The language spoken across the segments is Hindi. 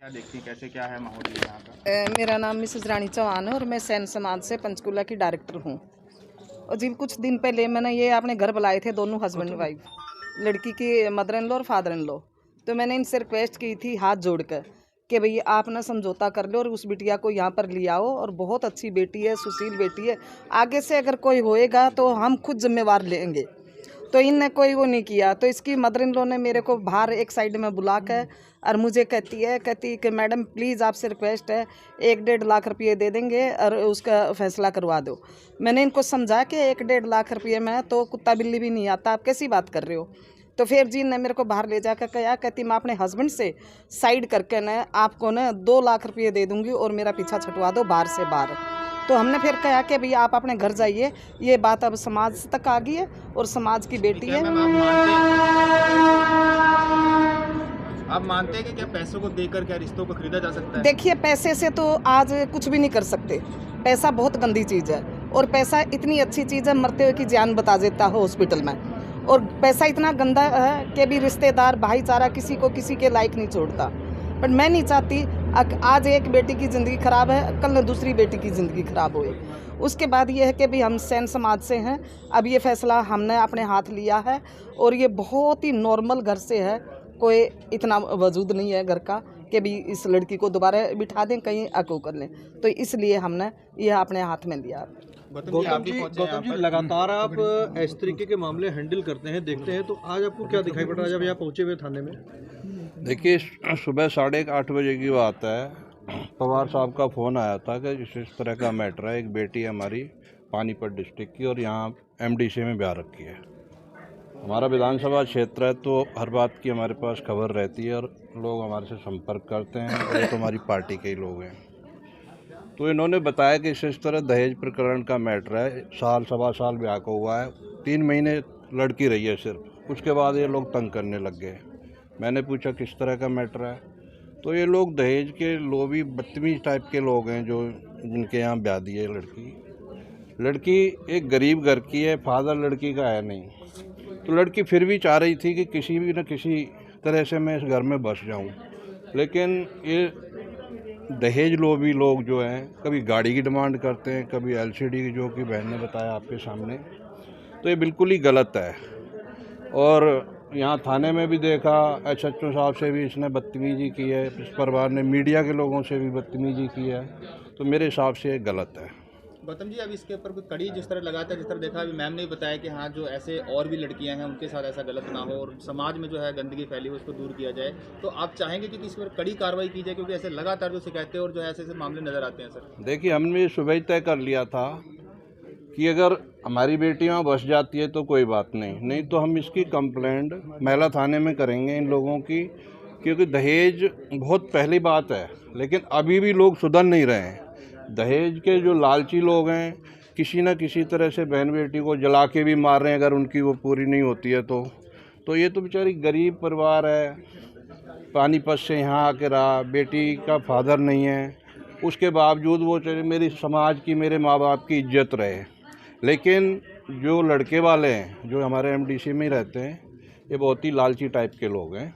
क्या देखती हैं, कैसे क्या है माहौल यहाँ का? मेरा नाम मिसेस रानी चौहान है और मैं सैन समाज से पंचकूला की डायरेक्टर हूँ। और जी कुछ दिन पहले मैंने ये अपने घर बुलाए थे दोनों हस्बैंड वाइफ, लड़की की मदर इन लॉ और फादर इन लॉ। तो मैंने इनसे रिक्वेस्ट की थी हाथ जोड़कर कि भई आप ना समझौता कर लो और उस बिटिया को यहाँ पर ले आओ, और बहुत अच्छी बेटी है, सुशील बेटी है, आगे से अगर कोई होएगा तो हम खुद जिम्मेवार लेंगे। तो इनने कोई वो नहीं किया। तो इसकी मदर इन लॉ ने मेरे को बाहर एक साइड में बुला कर और मुझे कहती कि मैडम प्लीज़ आपसे रिक्वेस्ट है, 1-1.5 लाख रुपये दे देंगे और उसका फैसला करवा दो। मैंने इनको समझा कि 1-1.5 लाख रुपये में तो कुत्ता बिल्ली भी नहीं आता, आप कैसी बात कर रहे हो। तो फिर जी ने मेरे को बाहर ले जाकर कहा, कहती मैं अपने हस्बैंड से साइड करके ना आपको ना 2 लाख रुपये दे दूँगी और मेरा पीछा छुटवा दो बाहर से बाहर। तो हमने फिर कहा कि भैया आप अपने घर जाइए, ये बात अब समाज तक आ गई है और समाज की बेटी है। आप मानते हैं कि क्या पैसों को देकर क्या रिश्तों को खरीदा जा सकता है? देखिए पैसे से तो आज कुछ भी नहीं कर सकते। पैसा बहुत गंदी चीज़ है और पैसा इतनी अच्छी चीज़ है, मरते हुए की जान बता देता है हॉस्पिटल में। और पैसा इतना गंदा है कि भी रिश्तेदार भाईचारा किसी को किसी के लायक नहीं छोड़ता। पर मैं नहीं चाहती आज एक बेटी की ज़िंदगी ख़राब है, कल दूसरी बेटी की ज़िंदगी ख़राब होए। उसके बाद ये है कि भी हम सैन समाज से हैं, अब ये फ़ैसला हमने अपने हाथ लिया है और ये बहुत ही नॉर्मल घर से है, कोई इतना वजूद नहीं है घर का कि भी इस लड़की को दोबारा बिठा दें कहीं अको कर लें। तो इसलिए हमने यह अपने हाथ में लिया। गौतम जी लगातार आप इस तरीके के मामले हैंडल करते हैं, देखते हैं, तो आज आपको क्या दिखाई पड़ रहा है जब यहाँ पहुँचे हुए थाने में? देखिए सुबह 8:30 बजे की बात है, पवार साहब का फ़ोन आया था कि इस तरह का मैटर है, एक बेटी है हमारी पानीपत डिस्ट्रिक्ट की और यहाँ MDC में ब्याह रखी है। हमारा विधानसभा क्षेत्र है तो हर बात की हमारे पास खबर रहती है और लोग हमारे से संपर्क करते हैं और ये तो हमारी पार्टी के ही लोग हैं। तो इन्होंने बताया कि इस तरह दहेज प्रकरण का मैटर है, साल सवा साल ब्याह को हुआ है, 3 महीने लड़की रही है सिर्फ, उसके बाद ये लोग तंग करने लग गए। मैंने पूछा किस तरह का मैटर है, तो ये लोग दहेज के लोभी बदतमीज टाइप के लोग हैं जो जिनके यहाँ ब्याह दी है लड़की एक गरीब घर की है, फादर लड़की का है नहीं। तो लड़की फिर भी चाह रही थी कि किसी भी न किसी तरह से मैं इस घर में बस जाऊं, लेकिन ये दहेज लोभी लोग जो हैं कभी गाड़ी की डिमांड करते हैं, कभी LCD की, जो कि बहन ने बताया आपके सामने। तो ये बिल्कुल ही गलत है। और यहाँ थाने में भी देखा, SHO साहब से भी इसने बदतमीजी की है, इस परिवार ने मीडिया के लोगों से भी बदतमीजी की है। तो मेरे हिसाब से ये गलत है। गौतम जी अब इसके ऊपर कोई कड़ी जिस तरह लगाता है, जिस तरह देखा अभी मैम ने भी बताया कि हाँ जो ऐसे और भी लड़कियां हैं उनके साथ ऐसा गलत ना हो और समाज में जो है गंदगी फैली हो उसको दूर किया जाए, तो आप चाहेंगे कि इस पर कड़ी कार्रवाई की जाए, क्योंकि ऐसे लगातार जो शिकायतें और जो है ऐसे मामले नजर आते हैं? सर देखिए हमने सुबह ही तय कर लिया था कि अगर हमारी बेटी वहाँ बस जाती है तो कोई बात नहीं तो हम इसकी कंप्लेंट महिला थाने में करेंगे इन लोगों की, क्योंकि दहेज बहुत पहली बात है, लेकिन अभी भी लोग सुधर नहीं रहे हैं। दहेज के जो लालची लोग हैं किसी न किसी तरह से बहन बेटी को जला के भी मार रहे हैं अगर उनकी वो पूरी नहीं होती है तो ये तो बेचारी गरीब परिवार है, पानीपत से यहाँ आके रहा, बेटी का फादर नहीं है, उसके बावजूद वो चले मेरी समाज की, मेरे माँ बाप की इज्जत रहे। लेकिन जो लड़के वाले हैं जो हमारे MDC में ही रहते हैं, ये बहुत ही लालची टाइप के लोग हैं,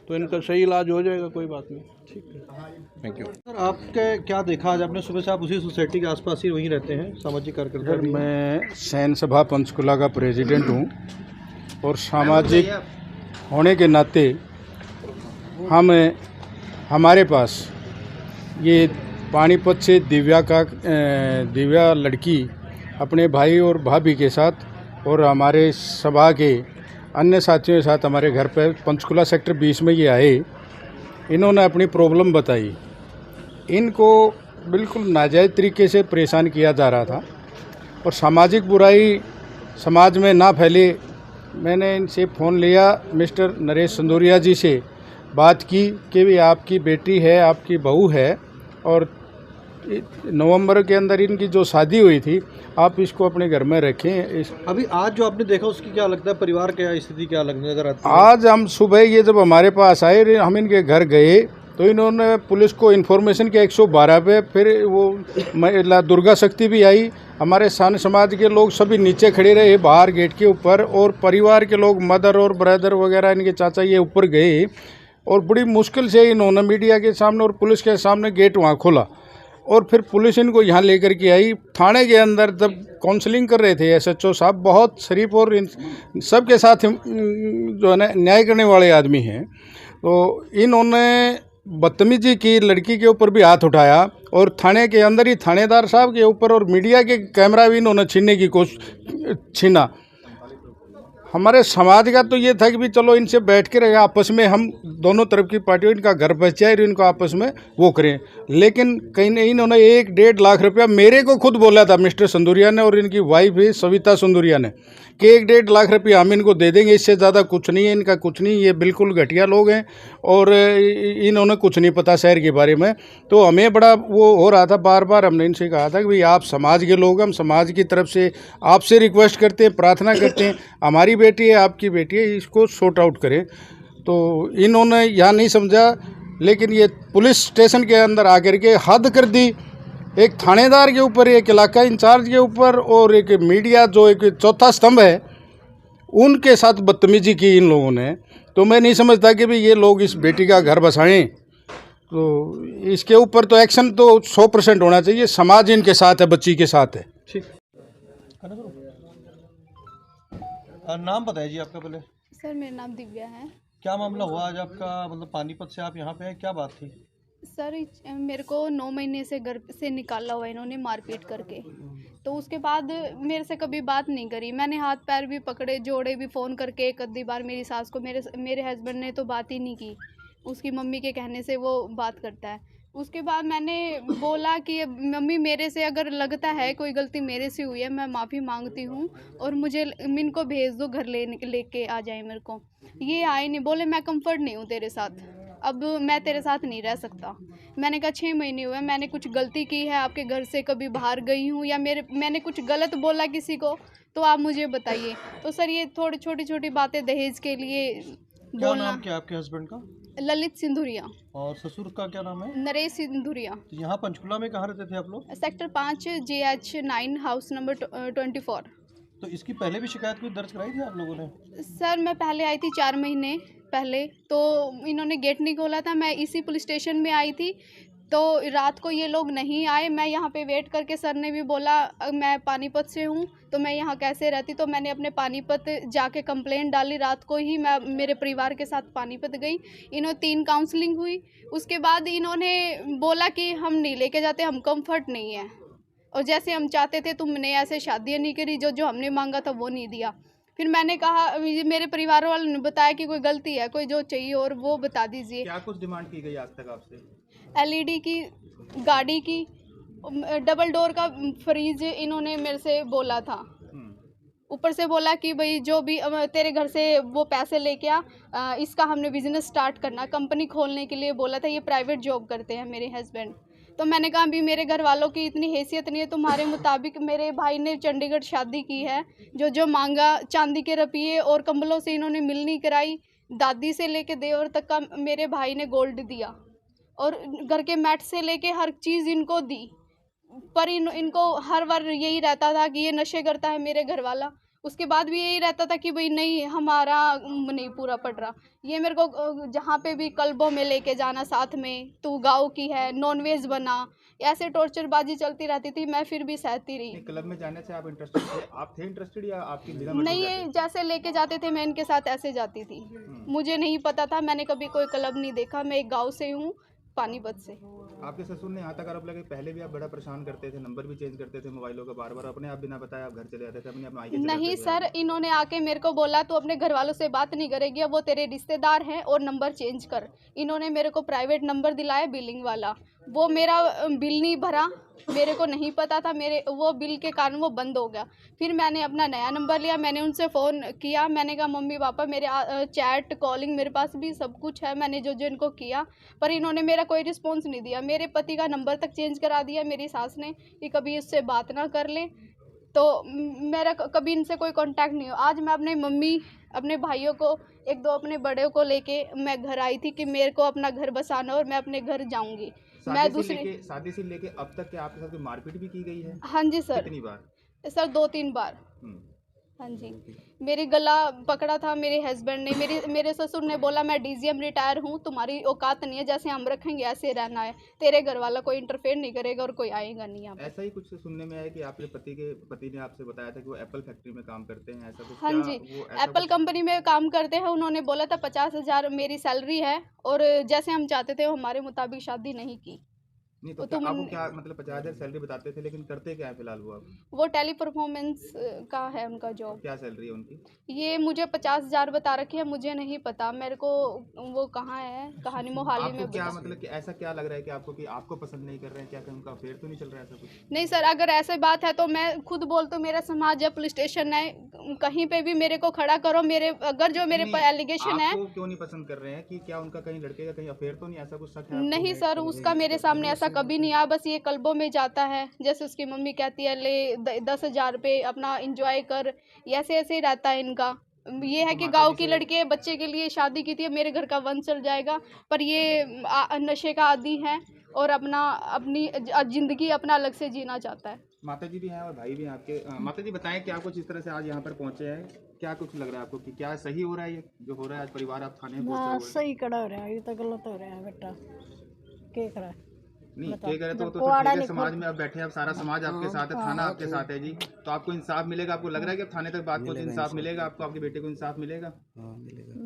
तो इनका सही इलाज हो जाएगा, कोई बात नहीं। ठीक है, थैंक यू। सर आपके क्या देखा आज आपने सुबह से? आप उसी सोसाइटी के आसपास ही वहीं रहते हैं, सामाजिक कार्यकर्ता? सर मैं सैन सभा पंचकुला का प्रेसिडेंट हूँ और सामाजिक होने के नाते हमारे पास ये पानीपत से दिव्या लड़की अपने भाई और भाभी के साथ और हमारे सभा के अन्य साथियों के साथ हमारे घर पर पंचकुला सेक्टर 20 में ये आए। इन्होंने अपनी प्रॉब्लम बताई। इनको बिल्कुल नाजायज़ तरीके से परेशान किया जा रहा था और सामाजिक बुराई समाज में ना फैले, मैंने इनसे फ़ोन लिया, मिस्टर नरेश संदूरिया जी से बात की कि भी आपकी बेटी है, आपकी बहू है और नवंबर के अंदर इनकी जो शादी हुई थी, आप इसको अपने घर में रखें। अभी आज जो आपने देखा उसकी क्या लगता है, परिवार क्या स्थिति क्या नजर आती है? आज हम सुबह ये जब हमारे पास आए, हम इनके घर गए तो इन्होंने पुलिस को इन्फॉर्मेशन किया 112 पे, फिर वो महिला दुर्गा शक्ति भी आई, हमारे सान समाज के लोग सभी नीचे खड़े रहे बाहर गेट के ऊपर और परिवार के लोग मदर और ब्रदर वगैरह इनके चाचा ये ऊपर गए। और बड़ी मुश्किल से इन्होंने मीडिया के सामने और पुलिस के सामने गेट वहाँ खोला और फिर पुलिस इनको यहाँ लेकर के आई थाने के अंदर। जब काउंसलिंग कर रहे थे SHO साहब, बहुत शरीफ और इन सब के साथ जो है ना न्याय करने वाले आदमी हैं, तो इन्होंने बदतमीजी की, लड़की के ऊपर भी हाथ उठाया और थाने के अंदर ही थानेदार साहब के ऊपर और मीडिया के कैमरा भी इन्होंने छीनने की कोशिश छीना। हमारे समाज का तो ये था कि भी चलो इनसे बैठ के रहे, आपस में हम दोनों तरफ की पार्टियों, इनका घर बच जाए, इनको आपस में वो करें। लेकिन कहीं नहीं, इन्होंने 1-1.5 लाख रुपया मेरे को खुद बोला था मिस्टर संदूरिया ने और इनकी वाइफ है सविता संदूरिया ने कि 1-1.5 लाख रुपया हम इनको दे देंगे, इससे ज़्यादा कुछ नहीं है, इनका कुछ नहीं, ये बिल्कुल घटिया लोग हैं और इन्होंने कुछ नहीं पता शहर के बारे में। तो हमें बड़ा वो हो रहा था, बार बार हमने इनसे कहा था कि भाई आप समाज के लोग, हम समाज की तरफ से आपसे रिक्वेस्ट करते हैं, प्रार्थना करते हैं, हमारी बेटी है, आपकी बेटी है, इसको सॉर्ट आउट करें। तो इन्होंने यहाँ नहीं समझा, लेकिन ये पुलिस स्टेशन के अंदर आकर के हद कर दी, एक थानेदार के ऊपर, एक इलाका इंचार्ज के ऊपर और एक मीडिया जो एक चौथा स्तंभ है उनके साथ बदतमीजी की इन लोगों ने। तो मैं नहीं समझता कि भाई ये लोग इस बेटी का घर बसाएं, तो इसके ऊपर तो एक्शन तो 100% होना चाहिए। समाज इनके साथ है, बच्ची के साथ है। ठीक। नाम बताइए जी आपका पहले। सर मेरा नाम दिव्या है। क्या मामला हुआ आज आपका, मतलब पानीपत से आप यहाँ पे हैं, क्या बात थी? सर मेरे को 9 महीने से घर से निकाला हुआ इन्होंने मारपीट करके, तो उसके बाद मेरे से कभी बात नहीं करी। मैंने हाथ पैर भी पकड़े, जोड़े भी, फ़ोन करके एक आधी बार मेरी सास को, मेरे हस्बैंड ने तो बात ही नहीं की, उसकी मम्मी के कहने से वो बात करता है। उसके बाद मैंने बोला कि मम्मी मेरे से अगर लगता है कोई गलती मेरे से हुई है, मैं माफ़ी मांगती हूँ और मुझे इनको भेज दो घर लेके आ जाए मेरे को। ये आए नहीं, बोले मैं कंफर्ट नहीं हूँ तेरे साथ, अब मैं तेरे साथ नहीं रह सकता। मैंने कहा 6 महीने हुए, मैंने कुछ गलती की है आपके घर से, कभी बाहर गई हूँ या मैंने कुछ गलत बोला किसी को तो आप मुझे बताइए। तो सर ये थोड़ी छोटी छोटी बातें दहेज के लिए क्या बोलना। नाम क्या आपके हस्बैंड का? ललित सिंधुरिया। और ससुर का क्या नाम है? नरेश सिंधुरिया। तो यहाँ पंचकुला में कहाँ रहते थे आप लोग? Sector 5 JH9 house number 24। तो इसकी पहले भी शिकायत कोई दर्ज कराई थी आप लोगों ने? सर मैं पहले आई थी 4 महीने पहले, तो इन्होंने गेट नहीं खोला था, मैं इसी पुलिस स्टेशन में आई थी, तो रात को ये लोग नहीं आए। मैं यहाँ पे वेट करके, सर ने भी बोला मैं पानीपत से हूँ तो मैं यहाँ कैसे रहती, तो मैंने अपने पानीपत जाके कंप्लेंट डाली। रात को ही मैं मेरे परिवार के साथ पानीपत गई, इन्होंने 3 काउंसलिंग हुई। उसके बाद इन्होंने बोला कि हम नहीं लेके जाते, हम कंफर्ट नहीं है, और जैसे हम चाहते थे तुमने ऐसे शादियाँ नहीं करी, जो हमने मांगा था वो नहीं दिया। फिर मैंने कहा, मेरे परिवार वालों ने बताया कि कोई गलती है, कोई जो चाहिए और वो बता दीजिए। क्या कुछ डिमांड की गई आज तक आपसे? LED की, गाड़ी की, डबल डोर का फ्रिज इन्होंने मेरे से बोला था। ऊपर से बोला कि भाई जो भी तेरे घर से वो पैसे लेके आ, इसका हमने बिजनेस स्टार्ट करना, कंपनी खोलने के लिए बोला था। ये प्राइवेट जॉब करते हैं मेरे हस्बैंड। तो मैंने कहा अभी मेरे घर वालों की इतनी हैसियत नहीं है, तुम्हारे मुताबिक मेरे भाई ने चंडीगढ़ शादी की है, जो मांगा चांदी के रुपये और कंबलों से इन्होंने मिलनी कराई, दादी से लेके देवर तक का मेरे भाई ने गोल्ड दिया और घर के मैट से लेके हर चीज़ इनको दी। पर इनको हर बार यही रहता था कि ये नशे करता है मेरे घर वाला। उसके बाद भी यही रहता था कि भाई नहीं, हमारा नहीं पूरा पड़ रहा। ये मेरे को जहाँ पे भी क्लबों में लेके जाना साथ में, तू गाँव की है, नॉनवेज बना, ऐसे टॉर्चरबाजी चलती रहती थी। मैं फिर भी सहती रही। क्लब में जाने से आप इंटरेस्टेड थे? आप थे इंटरेस्टेड या आपकी बिना मर्जी नहीं, जाते थे? जैसे लेके जाते थे मैं इनके साथ ऐसे जाती थी। मुझे नहीं पता था, मैंने कभी कोई क्लब नहीं देखा। मैं एक गाँव से हूँ, पानीपत से। आपके ससुर ने यहाँ तक आरोप लगे, पहले भी आप बड़ा परेशान करते थे, नंबर भी चेंज करते थे मोबाइलों का, बार बार अपने आप बिना बताए आप घर चले जाते थे, अपने आप मायके चले नहीं जाते थे। सर, इन्होंने आके मेरे को बोला तू अपने घर वालों से बात नहीं करेगी, अब वो तेरे रिश्तेदार हैं और नंबर चेंज कर। इन्होंने मेरे को प्राइवेट नंबर दिलाया बिलिंग वाला, वो मेरा बिल नहीं भरा, मेरे को नहीं पता था, मेरे वो बिल के कारण वो बंद हो गया। फिर मैंने अपना नया नंबर लिया, मैंने उनसे फ़ोन किया, मैंने कहा मम्मी पापा मेरे चैट कॉलिंग मेरे पास भी सब कुछ है, मैंने जो इनको किया, पर इन्होंने मेरा कोई रिस्पॉन्स नहीं दिया। मेरे पति का नंबर तक चेंज करा दिया मेरी सास ने कि कभी इससे बात ना कर ले, तो मेरा कभी इनसे कोई कांटेक्ट नहीं हो। आज मैं अपने मम्मी, अपने भाइयों को, 1-2 अपने बड़े को लेके मैं घर आई थी कि मेरे को अपना घर बसाना और मैं अपने घर जाऊंगी। मैं शादी से लेके अब तक क्या आपके साथ कोई मारपीट भी की गई है? हाँ जी सर। कितनी बार? सर 2-3 बार। हाँ जी, मेरी गला पकड़ा था मेरे हस्बैंड ने। मेरे ससुर ने बोला मैं डीजीएम रिटायर हूँ, तुम्हारी औकात नहीं है, जैसे हम रखेंगे ऐसे रहना है, तेरे घर वाला कोई इंटरफेयर नहीं करेगा और कोई आएगा नहीं यहाँ पे। ऐसा ही कुछ सुनने में आया कि आपके पति ने आपसे बताया था कि वो एप्पल फैक्ट्री में काम करते हैं, ऐसा कुछ? हाँ क्या जी, वो ऐसा एप्पल कुछ? कंपनी में काम करते हैं। उन्होंने बोला था 50,000 मेरी सैलरी है और जैसे हम चाहते थे हमारे मुताबिक शादी नहीं की। नहीं तो तो क्या, आपको क्या मतलब 50,000 सैलरी बताते थे, लेकिन करते क्या है फिलहाल वो? आप वो टेली परफॉर्मेंस का है उनका जॉब। क्या सैलरी है उनकी? ये मुझे 50,000 बता रखी है, मुझे नहीं पता मेरे को वो कहाँ है, कहानी मोहाली आपको में क्या बता। मतलब कि ऐसा क्या लग रहा है कि आपको पसंद नहीं कर रहे हैं? क्या कहीं उनका अफेयर तो नहीं चल रहा है, ऐसा कुछ? नहीं सर, अगर ऐसे बात है तो मैं खुद बोलती हूँ, मेरा समाज है, पुलिस स्टेशन है, कहीं पे भी मेरे को खड़ा करो। मेरे अगर जो मेरे पर एलिगेशन है। आपको क्यों नहीं पसंद कर रहे हैं कि क्या उनका कहीं लड़के का कहीं अफेयर तो नहीं, ऐसा कुछ शक है आपको? नहीं सर, उसका मेरे सामने ऐसा कभी नहीं आया, बस ये कल्बों में जाता है। जैसे उसकी मम्मी कहती है ले 10,000 पे अपना इंजॉय कर, ऐसे ऐसे ही रहता है इनका। ये है कि गांव की लड़की है, बच्चे के लिए शादी की थी, मेरे घर का वंश चल जाएगा, पर ये नशे का आदी है और अपनी जिंदगी अपना अलग से जीना चाहता है। माता जी भी हैं और भाई भी हैं आपके। माता जी बताएं कि आप कुछ इस तरह से आज यहाँ पर पहुंचे हैं, क्या कुछ लग रहा है आपको कि क्या सही हो रहा है ये जो हो रहा है? आज परिवार आप थाने में पहुंचे हुए हैं। सही कड़ा हो रहा है, ये तो गलत हो रहा है बेटा, क्या करा? नहीं क्या करे तो ठीक है, समाज में अब बैठे हैं, अब सारा समाज आपके साथ है, थाना आपके साथ है जी, तो आपको इंसाफ मिलेगा? आपको लग रहा है कि अब थाने तक बात पहुंचे, इंसाफ मिलेगा आपको, आपके बेटे को इंसाफ मिलेगा?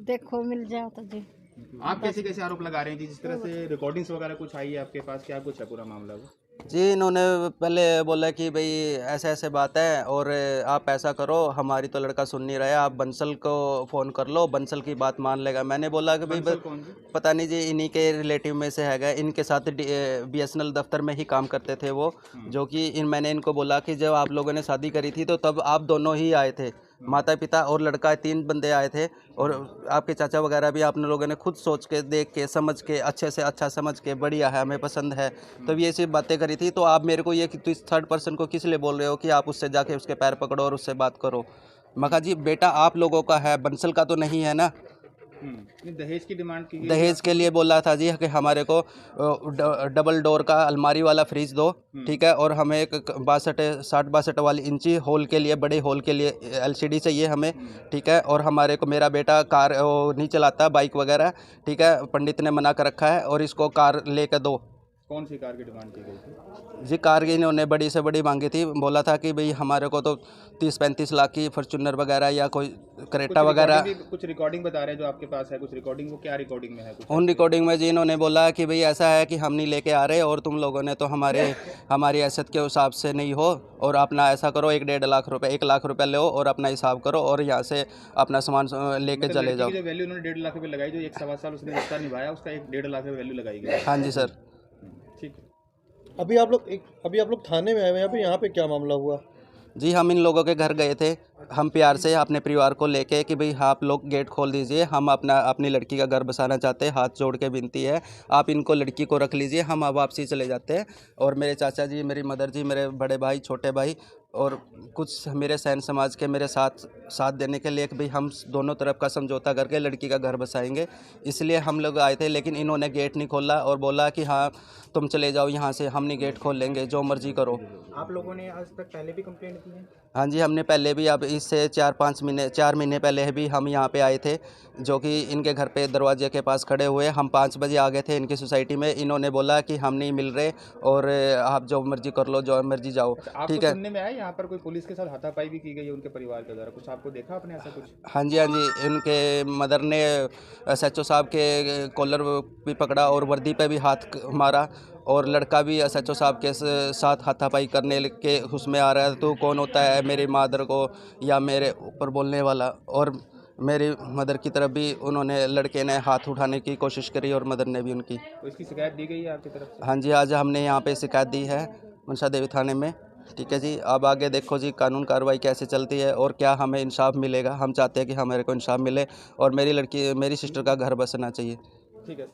देखो मिल जाओ तो जी। आप कैसे कैसे आरोप लगा रहे हैं जी? जिस तरह से रिकॉर्डिंग्स वगैरह कुछ आई है आपके पास, क्या कुछ है पूरा मामला वो? जी, इन्होंने पहले बोला कि भाई ऐसे ऐसे बात है और आप ऐसा करो, हमारी तो लड़का सुन नहीं रहा है, आप बंसल को फ़ोन कर लो, बंसल की बात मान लेगा। मैंने बोला कि भाई कौन जी? पता नहीं जी, इन्हीं के रिलेटिव में से हैगा, इनके साथ BSNL दफ्तर में ही काम करते थे वो, जो कि मैंने इनको बोला कि जब आप लोगों ने शादी करी थी तो तब आप दोनों ही आए थे, माता पिता और लड़का, 3 बंदे आए थे, और आपके चाचा वगैरह भी आपने लोगों ने खुद सोच के, देख के, समझ के, अच्छे से अच्छा समझ के, बढ़िया है, हमें पसंद है, तब ये सब बातें करी थी। तो आप मेरे को ये कि इस थर्ड पर्सन को किस लिए बोल रहे हो कि आप उससे जाके उसके पैर पकड़ो और उससे बात करो? मैं कहा जी बेटा आप लोगों का है, बंसल का तो नहीं है ना। दहेज की डिमांड की? दहेज के लिए बोला था जी कि हमारे को डबल डोर का अलमारी वाला फ्रिज दो, ठीक है, और हमें एक 60-62 वाली इंची हॉल के लिए, बड़े हॉल के लिए LCD चाहिए हमें, ठीक है, और हमारे को, मेरा बेटा कार वो नहीं चलाता, बाइक वगैरह, ठीक है, पंडित ने मना कर रखा है, और इसको कार लेकर दो। कौन सी कार की डिमांड की गई थी जी? कार की इन्होंने बड़ी से बड़ी मांगी थी, बोला था कि भाई हमारे को तो 30-35 लाख की फॉर्च्यूनर वगैरह या कोई क्रेटा वगैरह। कुछ रिकॉर्डिंग बता रहे हैं जो आपके पास है, कुछ रिकॉर्डिंग, वो क्या रिकॉर्डिंग में है कुछ? उन रिकॉर्डिंग में जी इन्होंने बोला कि भाई ऐसा है कि हम नहीं लेके आ रहे और तुम लोगों ने तो हमारी हैसियत के हिसाब से नहीं हो, और अपना ऐसा करो 1-1.5 लाख रुपए, 1 लाख रुपए लो और अपना हिसाब करो और यहाँ से अपना सामान लेके चले जाओ। जो वैल्यू उन्होंने 1.5 लाख रुपए लगाई, जो 1-1.25 साल उसने रिश्ता निभाया, उसका 1-1.5 लाख रुपए वैल्यू लगाई गई। हाँ जी सर। ठीक है। अभी आप लोग थाने में आए हुए हैं, यहाँ पे क्या मामला हुआ? जी हम इन लोगों के घर गए थे, हम प्यार से अपने परिवार को लेके कि भाई आप लोग गेट खोल दीजिए, हम अपनी लड़की का घर बसाना चाहते हैं, हाथ जोड़ के विनती है, आप इनको लड़की को रख लीजिए, हम अब वापसी चले जाते हैं। और मेरे चाचा जी, मेरी मदर जी, मेरे बड़े भाई, छोटे भाई और कुछ मेरे सैन समाज के मेरे साथ देने के लिए कि भाई हम दोनों तरफ का समझौता करके लड़की का घर बसाएंगे, इसलिए हम लोग आए थे। लेकिन इन्होंने गेट नहीं खोला और बोला कि हाँ तुम चले जाओ यहाँ से, हम नहीं गेट खोल लेंगे, जो मर्जी करो। आप लोगों ने आज तक पहले भी कंप्लेंट की है? हाँ जी, हमने पहले भी, अब इससे 4 महीने पहले भी हम यहाँ पे आए थे, जो कि इनके घर पे दरवाजे के पास खड़े हुए। हम 5 बजे आ गए थे इनकी सोसाइटी में, इन्होंने बोला कि हम नहीं मिल रहे और आप जो मर्जी कर लो, जो मर्जी जाओ, ठीक है। सुनने में आया यहाँ पर कोई पुलिस के साथ हाथापाई भी की गई है उनके परिवार के द्वारा, कुछ आपको देखा आपने ऐसा कुछ? हाँ जी, उनके मदर ने SHO साहब के कॉलर भी पकड़ा और वर्दी पे भी हाथ मारा, और लड़का भी SHO साहब के साथ हाथापाई करने के उसमें आ रहा है, तो कौन होता है मेरी मदर को या मेरे ऊपर बोलने वाला। और मेरी मदर की तरफ भी उन्होंने, लड़के ने हाथ उठाने की कोशिश करी और मदर ने भी उनकी। तो इसकी शिकायत दी गई है आपकी तरफ से? हाँ जी, आज हमने यहाँ पे शिकायत दी है मनसा देवी थाने में, ठीक है जी। अब आगे देखो जी कानून कार्रवाई कैसे चलती है और क्या हमें इंसाफ मिलेगा। हम चाहते हैं कि हमारे को इंसाफ मिले और मेरी सिस्टर का घर बसना चाहिए। ठीक है।